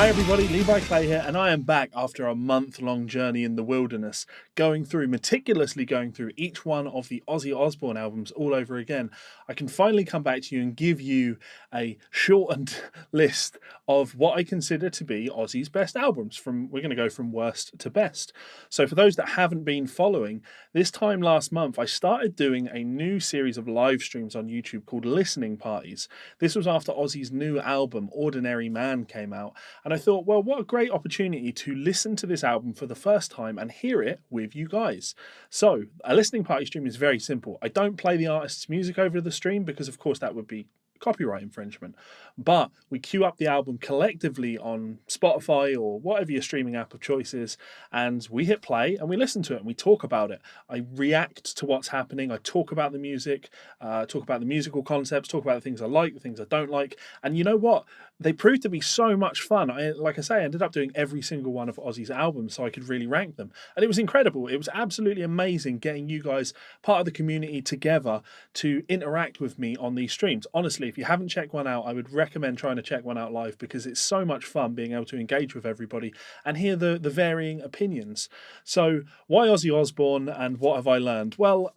Hi everybody, Levi Clay here, and I am back after a month-long journey in the wilderness, meticulously going through each one of the Ozzy Osbourne albums all over again. I can finally come back to you and give you a shortened list of what I consider to be Ozzy's best albums. We're going to go from worst to best. So for those that haven't been following, this time last month I started doing a new series of live streams on YouTube called Listening Parties. This was after Ozzy's new album, Ordinary Man, came out. And I thought, well, what a great opportunity to listen to this album for the first time and hear it with you guys. So, a listening party stream is very simple. I don't play the artist's music over the stream because, of course, that would be copyright infringement. But we queue up the album collectively on Spotify or whatever your streaming app of choice is, and we hit play and we listen to it and we talk about it. I react to what's happening. I talk about the music, talk about the musical concepts, talk about the things I like, the things I don't like. And you know what? They proved to be so much fun. Like I say, I ended up doing every single one of Ozzy's albums so I could really rank them. And it was incredible. It was absolutely amazing getting you guys, part of the community, together to interact with me on these streams. Honestly, if you haven't checked one out, I would recommend trying to check one out live because it's so much fun being able to engage with everybody and hear the varying opinions. So why Ozzy Osbourne and what have I learned? Well,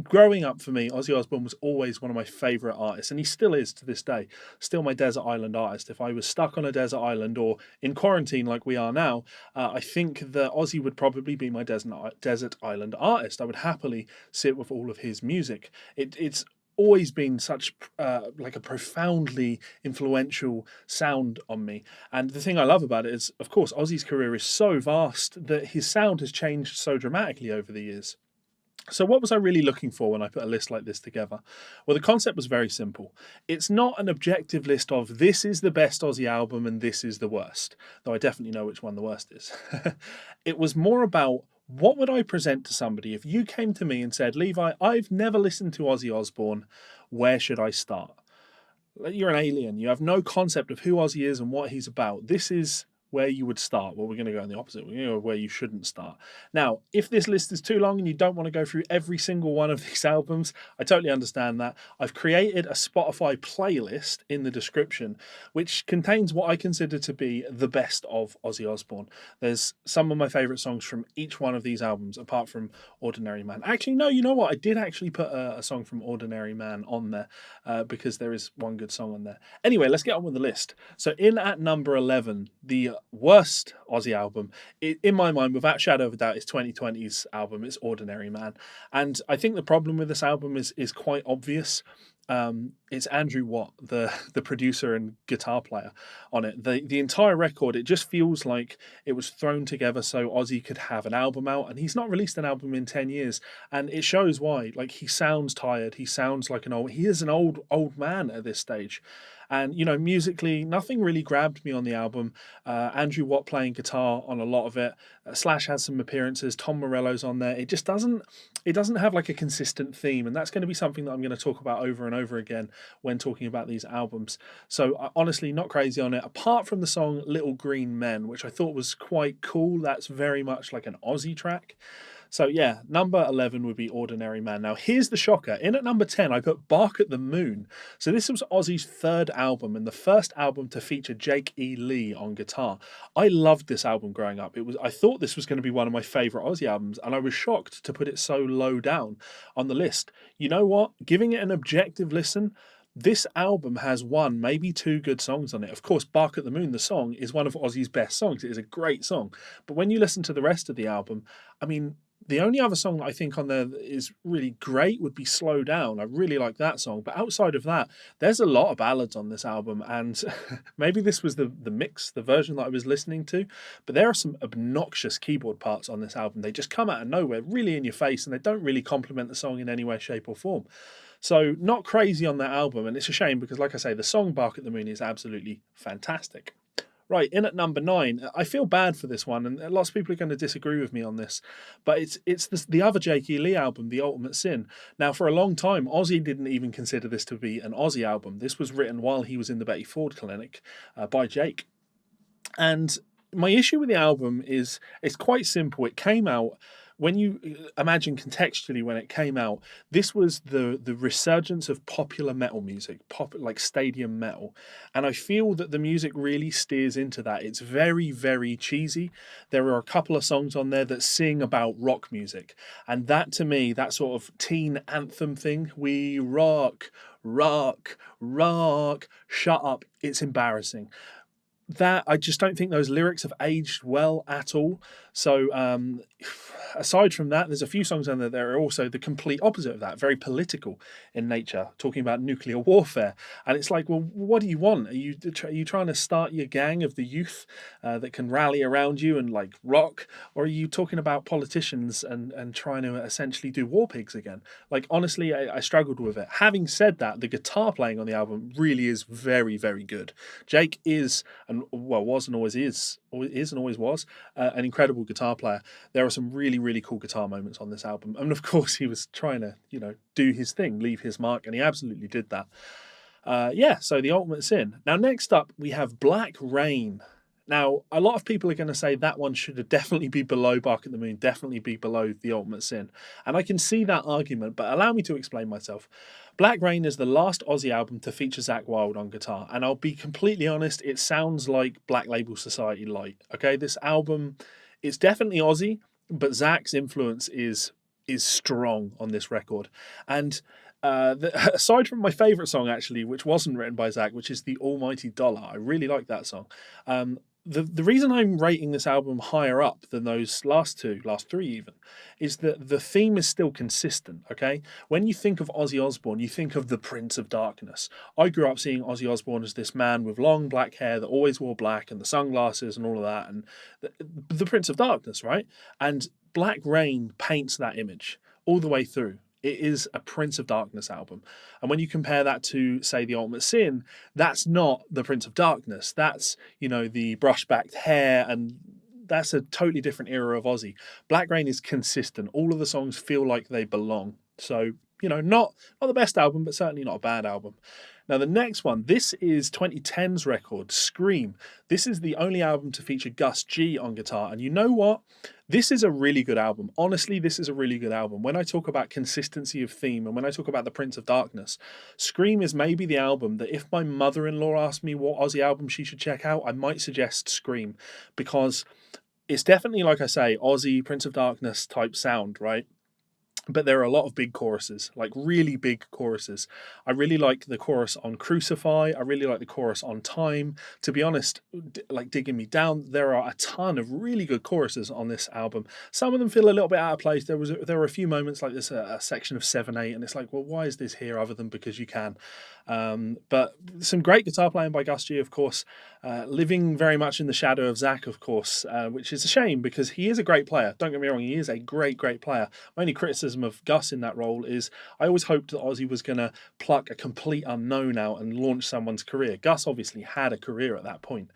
growing up for me, Ozzy Osbourne was always one of my favourite artists, and he still is to this day. Still my desert island artist. If I was stuck on a desert island or in quarantine like we are now, I think that Ozzy would probably be my desert island artist. I would happily sit with all of his music. It's always been such like a profoundly influential sound on me. And the thing I love about it is, of course, Ozzy's career is so vast that his sound has changed so dramatically over the years. So what was I really looking for when I put a list like this together? Well, the concept was very simple. It's not an objective list of this is the best Ozzy album and this is the worst, though I definitely know which one the worst is. It was more about what would I present to somebody if you came to me and said, Levi, I've never listened to Ozzy Osbourne, where should I start? You're an alien. You have no concept of who Ozzy is and what he's about. This is where you would start. Well, we're going to go in the opposite. We're going to go where you shouldn't start. Now, if this list is too long and you don't want to go through every single one of these albums, I totally understand that. I've created a Spotify playlist in the description, which contains what I consider to be the best of Ozzy Osbourne. There's some of my favourite songs from each one of these albums, apart from Ordinary Man. Actually, no, you know what? I did actually put a song from Ordinary Man on there because there is one good song on there. Anyway, let's get on with the list. So in at number 11, the worst Ozzy album, in my mind, without shadow of a doubt, is 2020's album. It's Ordinary Man. And I think the problem with this album is quite obvious. It's Andrew Watt, the producer and guitar player on it. The entire record, it just feels like it was thrown together so Ozzy could have an album out, and he's not released an album in 10 years, and it shows why. Like, he sounds tired, he sounds like he is an old man at this stage. And, you know, musically, nothing really grabbed me on the album. Andrew Watt playing guitar on a lot of it. Slash has some appearances. Tom Morello's on there. It doesn't have like a consistent theme. And that's going to be something that I'm going to talk about over and over again when talking about these albums. So honestly, not crazy on it. Apart from the song Little Green Men, which I thought was quite cool. That's very much like an Ozzy track. So yeah, number 11 would be Ordinary Man. Now here's the shocker. In at number 10, I put Bark at the Moon. So this was Ozzy's third album and the first album to feature Jake E. Lee on guitar. I loved this album growing up. I thought this was going to be one of my favourite Ozzy albums, and I was shocked to put it so low down on the list. You know what? Giving it an objective listen, this album has one, maybe two good songs on it. Of course, Bark at the Moon, the song, is one of Ozzy's best songs. It is a great song. But when you listen to the rest of the album, I mean, the only other song that I think on there that is really great would be Slow Down. I really like that song. But outside of that, there's a lot of ballads on this album. And maybe this was the mix, the version that I was listening to. But there are some obnoxious keyboard parts on this album. They just come out of nowhere, really in your face, and they don't really complement the song in any way, shape, or form. So not crazy on that album. And it's a shame because, like I say, the song Bark at the Moon is absolutely fantastic. Right, in at number 9, I feel bad for this one, and lots of people are going to disagree with me on this, but it's the other Jake E. Lee album, The Ultimate Sin. Now, for a long time, Ozzy didn't even consider this to be an Ozzy album. This was written while he was in the Betty Ford Clinic by Jake. And my issue with the album is it's quite simple. It came out when you imagine contextually when it came out, this was the resurgence of popular metal music, like stadium metal, and I feel that the music really steers into that. It's very very cheesy. There are a couple of songs on there that sing about rock music, and that to me, that sort of teen anthem thing, we rock, rock, rock, shut up, it's embarrassing. That I just don't think those lyrics have aged well at all. So aside from that, there's a few songs on there that are also the complete opposite of that, very political in nature, talking about nuclear warfare. And it's like, well, what do you want? Are you trying to start your gang of the youth that can rally around you and like rock, or are you talking about politicians and trying to essentially do war pigs again? Like honestly, I struggled with it. Having said that, the guitar playing on the album really is very very good. Jake is, and well, was and always is and always was an incredible guitar player. There are some really really cool guitar moments on this album, and of course he was trying to do his thing, leave his mark, and he absolutely did that. Yeah, so The Ultimate Sin. Now next up we have Black Rain. Now a lot of people are going to say that one should definitely be below Bark at the Moon, definitely be below The Ultimate Sin, and I can see that argument, but allow me to explain myself. Black Rain is the last Ozzy album to feature Zakk Wylde on guitar, and I'll be completely honest, it sounds like Black Label Society light. Okay, this album, it's definitely Ozzy, but Zakk's influence is strong on this record. And aside from my favourite song, actually, which wasn't written by Zakk, which is The Almighty Dollar, I really like that song. The reason I'm rating this album higher up than those last three even, is that the theme is still consistent. Okay, when you think of Ozzy Osbourne, you think of the Prince of Darkness. I grew up seeing Ozzy Osbourne as this man with long black hair that always wore black and the sunglasses and all of that, and the Prince of Darkness, right? And Black Rain paints that image all the way through. It is a Prince of Darkness album. And when you compare that to, say, The Ultimate Sin, that's not the Prince of Darkness. That's, the brush-backed hair, and that's a totally different era of Ozzy. Black Rain is consistent. All of the songs feel like they belong. So, not the best album, but certainly not a bad album. Now, the next one, this is 2010's record, Scream. This is the only album to feature Gus G on guitar. And you know what? This is a really good album. Honestly, this is a really good album. When I talk about consistency of theme and when I talk about the Prince of Darkness, Scream is maybe the album that if my mother-in-law asked me what Ozzy album she should check out, I might suggest Scream, because it's definitely, like I say, Ozzy, Prince of Darkness type sound, right? But there are a lot of big choruses, like really big choruses. I really like the chorus on Crucify. I really like the chorus on Time. To be honest, like Digging Me Down, there are a ton of really good choruses on this album. Some of them feel a little bit out of place. There were a few moments like this, a section of 7/8, and it's like, well, why is this here other than because you can? But some great guitar playing by Gus G, of course, living very much in the shadow of Zakk, of course, which is a shame because he is a great player. Don't get me wrong, he is a great, great player. My only criticism of Gus in that role is I always hoped that Ozzy was going to pluck a complete unknown out and launch someone's career. Gus obviously had a career at that point.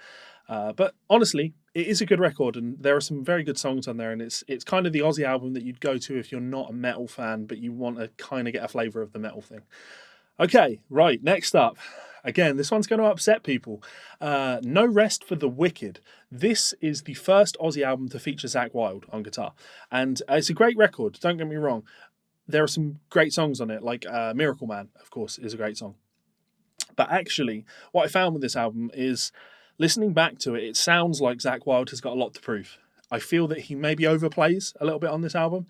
But honestly, it is a good record, and there are some very good songs on there, and it's kind of the Ozzy album that you'd go to if you're not a metal fan, but you want to kind of get a flavour of the metal thing. Okay, right, next up. Again, this one's going to upset people. No Rest for the Wicked. This is the first Ozzy album to feature Zakk Wylde on guitar. And it's a great record, don't get me wrong. There are some great songs on it, like Miracle Man, of course, is a great song. But actually, what I found with this album is, listening back to it, it sounds like Zakk Wylde has got a lot to prove. I feel that he maybe overplays a little bit on this album.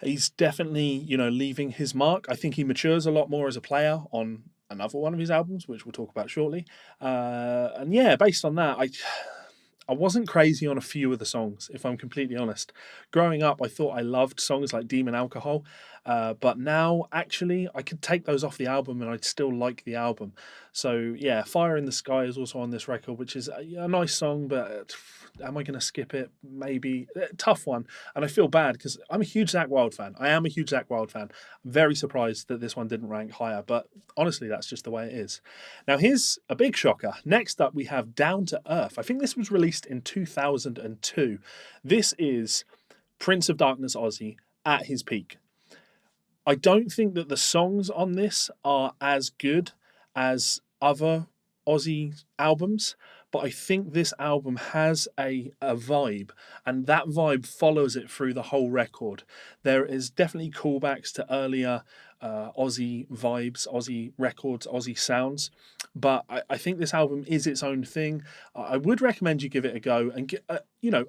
He's definitely, leaving his mark. I think he matures a lot more as a player on another one of his albums, which we'll talk about shortly. And yeah, based on that, I wasn't crazy on a few of the songs, if I'm completely honest. Growing up, I thought I loved songs like Demon Alcohol, but now, actually, I could take those off the album and I'd still like the album. So, yeah, Fire in the Sky is also on this record, which is a nice song, but am I going to skip it? Maybe. Tough one. And I feel bad because I'm a huge Zakk Wylde fan. I am a huge Zakk Wylde fan. I'm very surprised that this one didn't rank higher, but honestly, that's just the way it is. Now, here's a big shocker. Next up, we have Down to Earth. I think this was released in 2002. This is Prince of Darkness Ozzy at his peak. I don't think that the songs on this are as good as other Ozzy albums, but I think this album has a vibe, and that vibe follows it through the whole record. There is definitely callbacks to earlier Ozzy vibes, Ozzy records, Ozzy sounds, but I think this album is its own thing. I would recommend you give it a go and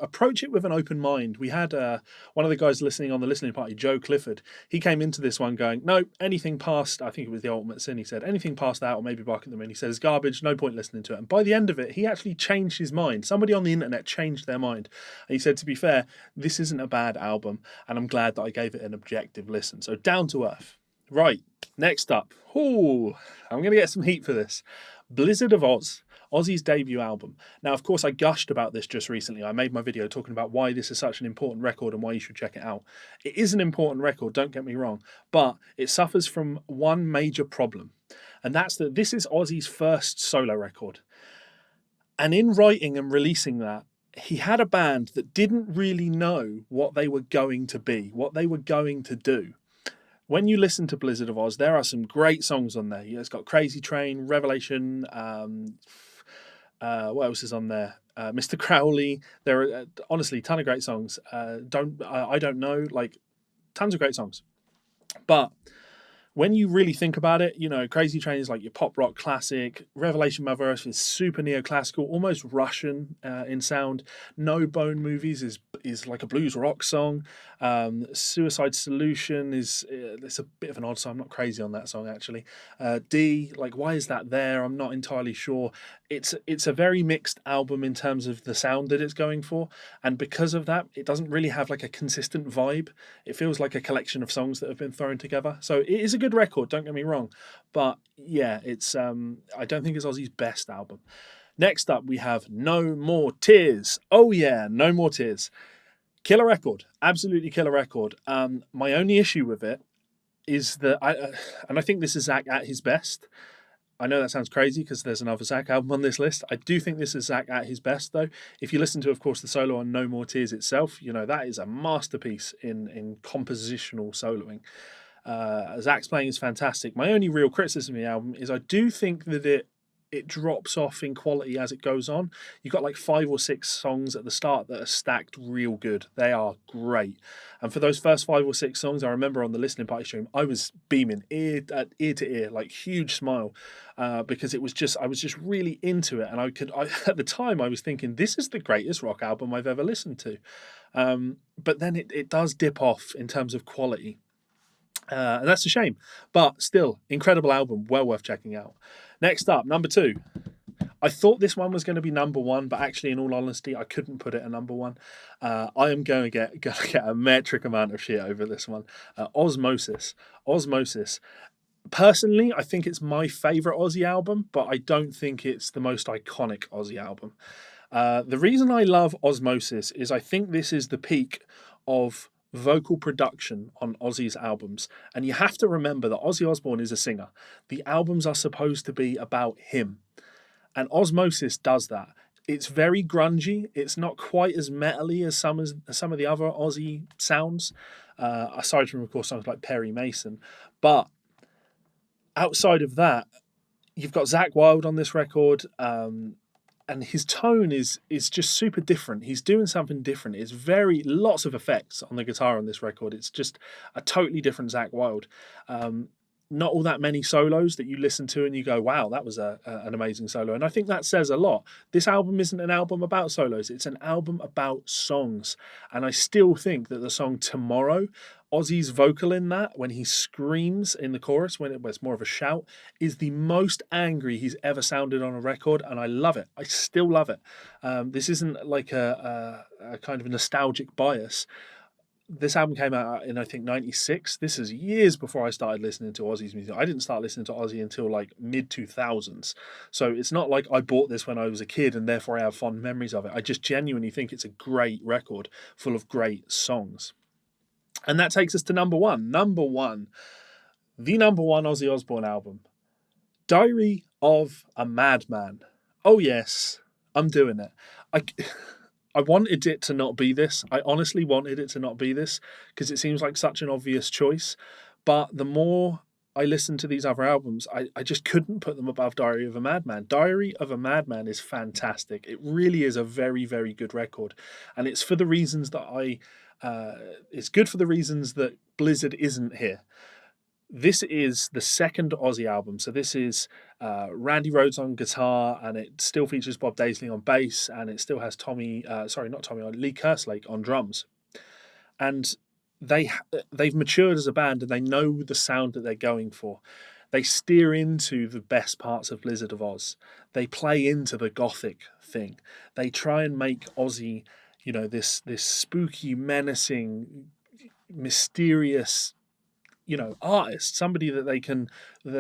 approach it with an open mind. We had one of the guys listening on the listening party, Joe Clifford. He came into this one going, no, anything past, I think it was The Ultimate Sin, he said, anything past that or maybe Bark at the Moon, he said, it's garbage, no point listening to it. And by the end of it, he actually changed his mind. Somebody on the internet changed their mind. And he said, to be fair, this isn't a bad album, and I'm glad that I gave it an objective listen. So down to earth. Right, next up. Ooh, I'm going to get some heat for this. Blizzard of Oz. Ozzy's debut album. Now, of course, I gushed about this just recently. I made my video talking about why this is such an important record and why you should check it out. It is an important record, don't get me wrong, but it suffers from one major problem, and that's that this is Ozzy's first solo record. And in writing and releasing that, he had a band that didn't really know what they were going to be, what they were going to do. When you listen to Blizzard of Oz, there are some great songs on there. It's got Crazy Train, Revelation, what else is on there? Mr. Crowley. There are honestly a ton of great songs. I don't know, like tons of great songs. But when you really think about it, Crazy Train is like your pop rock classic. Revelation Mother Earth is super neoclassical, almost Russian in sound. No Bone Movies is like a blues rock song. Suicide Solution it's a bit of an odd song. I'm not crazy on that song actually. D, like why is that there? I'm not entirely sure. It's a very mixed album in terms of the sound that it's going for, and because of that, it doesn't really have like a consistent vibe. It feels like a collection of songs that have been thrown together. So it is a good record, don't get me wrong, but yeah, it's I don't think it's Ozzy's best album. Next up, we have No More Tears. Oh yeah, No More Tears. Killer record, absolutely killer record. My only issue with it is that I think this is Zach at his best. I know that sounds crazy because there's another Zach album on this list. I do think this is Zach at his best, though. If you listen to, of course, the solo on No More Tears itself, that is a masterpiece in compositional soloing. Zach's playing is fantastic. My only real criticism of the album is I do think that it drops off in quality as it goes on. You've got like 5 or 6 songs at the start that are stacked real good. They are great. And for those first 5 or 6 songs, I remember on the listening party stream, I was beaming ear to ear, like huge smile, because I was just really into it. And at the time I was thinking, this is the greatest rock album I've ever listened to. But then it does dip off in terms of quality. And that's a shame, but still, incredible album, well worth checking out. Next up, number 2. I thought this one was going to be number 1, but actually, in all honesty, I couldn't put it at number 1. I am going to get a metric amount of shit over this one. Osmosis. Personally, I think it's my favourite Ozzy album, but I don't think it's the most iconic Ozzy album. The reason I love Osmosis is I think this is the peak of vocal production on Ozzy's albums. And you have to remember that Ozzy Osbourne is a singer. The albums are supposed to be about him. And Osmosis does that. It's very grungy. It's not quite as metally as some of the other Ozzy sounds, aside from, of course, songs like Perry Mason. But outside of that, you've got Zakk Wylde on this record, and his tone is just super different. He's doing something different. It's lots of effects on the guitar on this record. It's just a totally different Zakk Wylde. Not all that many solos that you listen to and you go, wow, that was an amazing solo. And I think that says a lot. This album isn't an album about solos. It's an album about songs. And I still think that the song Tomorrow, Ozzy's vocal in that, when he screams in the chorus, when it's more of a shout, is the most angry he's ever sounded on a record, and I love it. I still love it. This isn't like a kind of a nostalgic bias. This album came out in, I think, 96. This is years before I started listening to Ozzy's music. I didn't start listening to Ozzy until like mid-2000s. So it's not like I bought this when I was a kid and therefore I have fond memories of it. I just genuinely think it's a great record full of great songs. And that takes us to number 1. The number 1 Ozzy Osbourne album. Diary of a Madman. Oh yes, I'm doing it. I wanted it to not be this. I honestly wanted it to not be this because it seems like such an obvious choice. But the more I listened to these other albums, I just couldn't put them above Diary of a Madman. Diary of a Madman is fantastic. It really is a very, very good record. And it's for the reasons that it's good for the reasons that Blizzard isn't here. This is the second Ozzy album. So this is Randy Rhoads on guitar, and it still features Bob Daisley on bass, and it still has Lee Kerslake on drums. And they've matured as a band, and they know the sound that they're going for. They steer into the best parts of Blizzard of Oz. They play into the gothic thing. They try and make Ozzy, this spooky, menacing, mysterious, artist, somebody that they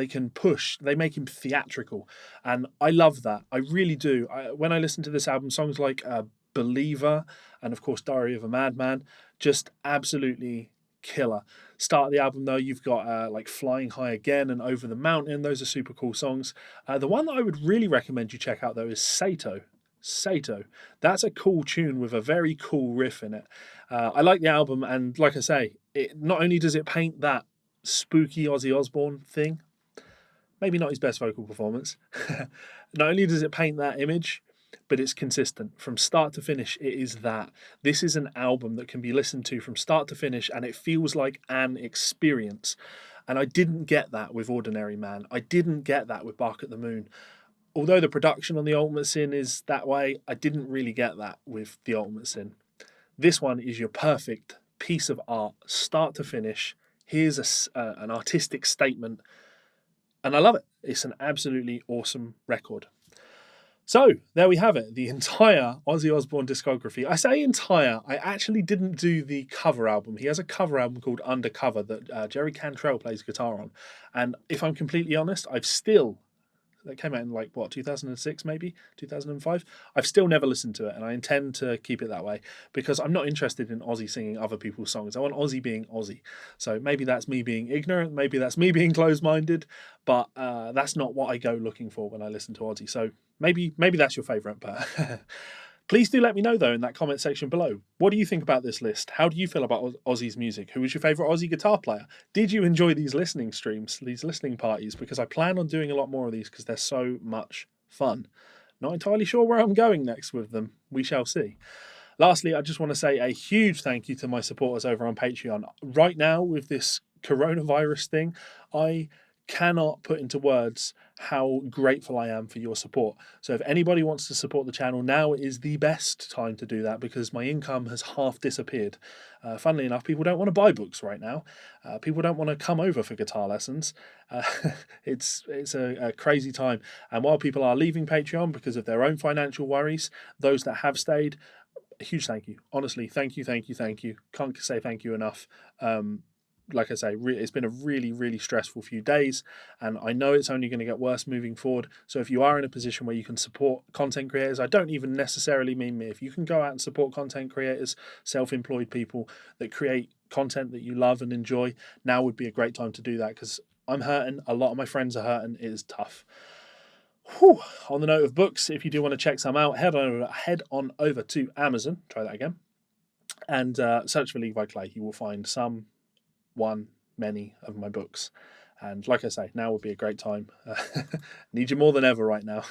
can push. They make him theatrical, and I love that. I really do. When I listen to this album, songs like Believer and of course Diary of a Madman, just absolutely killer. Start of the album though, you've got like Flying High Again and Over the Mountain. Those are super cool songs. The one that I would really recommend you check out though is Sato. That's a cool tune with a very cool riff in it. I like the album, and like I say, it not only does it paint that spooky Ozzy Osbourne thing, maybe not his best vocal performance, not only does it paint that image, but it's consistent from start to finish. It is that. This is an album that can be listened to from start to finish, and it feels like an experience. And I didn't get that with Ordinary Man. I didn't get that with Bark at the Moon. Although the production on The Ultimate Sin is that way, I didn't really get that with The Ultimate Sin. This one is your perfect piece of art, start to finish. Here's an artistic statement, and I love it. It's an absolutely awesome record. So there we have it, the entire Ozzy Osbourne discography. I say entire, I actually didn't do the cover album. He has a cover album called Undercover that Jerry Cantrell plays guitar on. And if I'm completely honest, that came out in 2006 maybe, 2005. I've still never listened to it, and I intend to keep it that way because I'm not interested in Ozzy singing other people's songs. I want Ozzy being Ozzy. So maybe that's me being ignorant, maybe that's me being closed-minded, but that's not what I go looking for when I listen to Ozzy. So maybe that's your favourite, but please do let me know, though, in that comment section below. What do you think about this list? How do you feel about Ozzy's music? Who was your favourite Ozzy guitar player? Did you enjoy these listening streams, these listening parties? Because I plan on doing a lot more of these because they're so much fun. Not entirely sure where I'm going next with them. We shall see. Lastly, I just want to say a huge thank you to my supporters over on Patreon. Right now, with this coronavirus thing, I cannot put into words how grateful I am for your support. So if anybody wants to support the channel, now is the best time to do that because my income has half disappeared. Funnily enough, people don't want to buy books right now. People don't want to come over for guitar lessons. It's a crazy time. And while people are leaving Patreon because of their own financial worries, those that have stayed, a huge thank you. Honestly, thank you. Can't say thank you enough. Like I say, it's been a really, really stressful few days, and I know it's only going to get worse moving forward. So if you are in a position where you can support content creators, I don't even necessarily mean me. If you can go out and support content creators, self-employed people that create content that you love and enjoy, now would be a great time to do that because I'm hurting. A lot of my friends are hurting. It is tough. Whew. On the note of books, if you do want to check some out, head on over to Amazon. Try that again. And search for Levi Clay. You will find many of my books. And like I say, now would be a great time. Need you more than ever right now.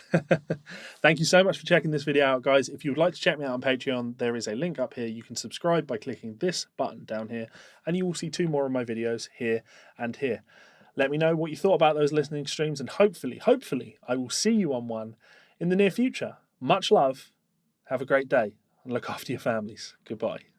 Thank you so much for checking this video out, guys. If you would like to check me out on Patreon, there is a link up here. You can subscribe by clicking this button down here, and you will see 2 more of my videos here and here. Let me know what you thought about those listening streams, and hopefully, I will see you on one in the near future. Much love. Have a great day, and look after your families. Goodbye.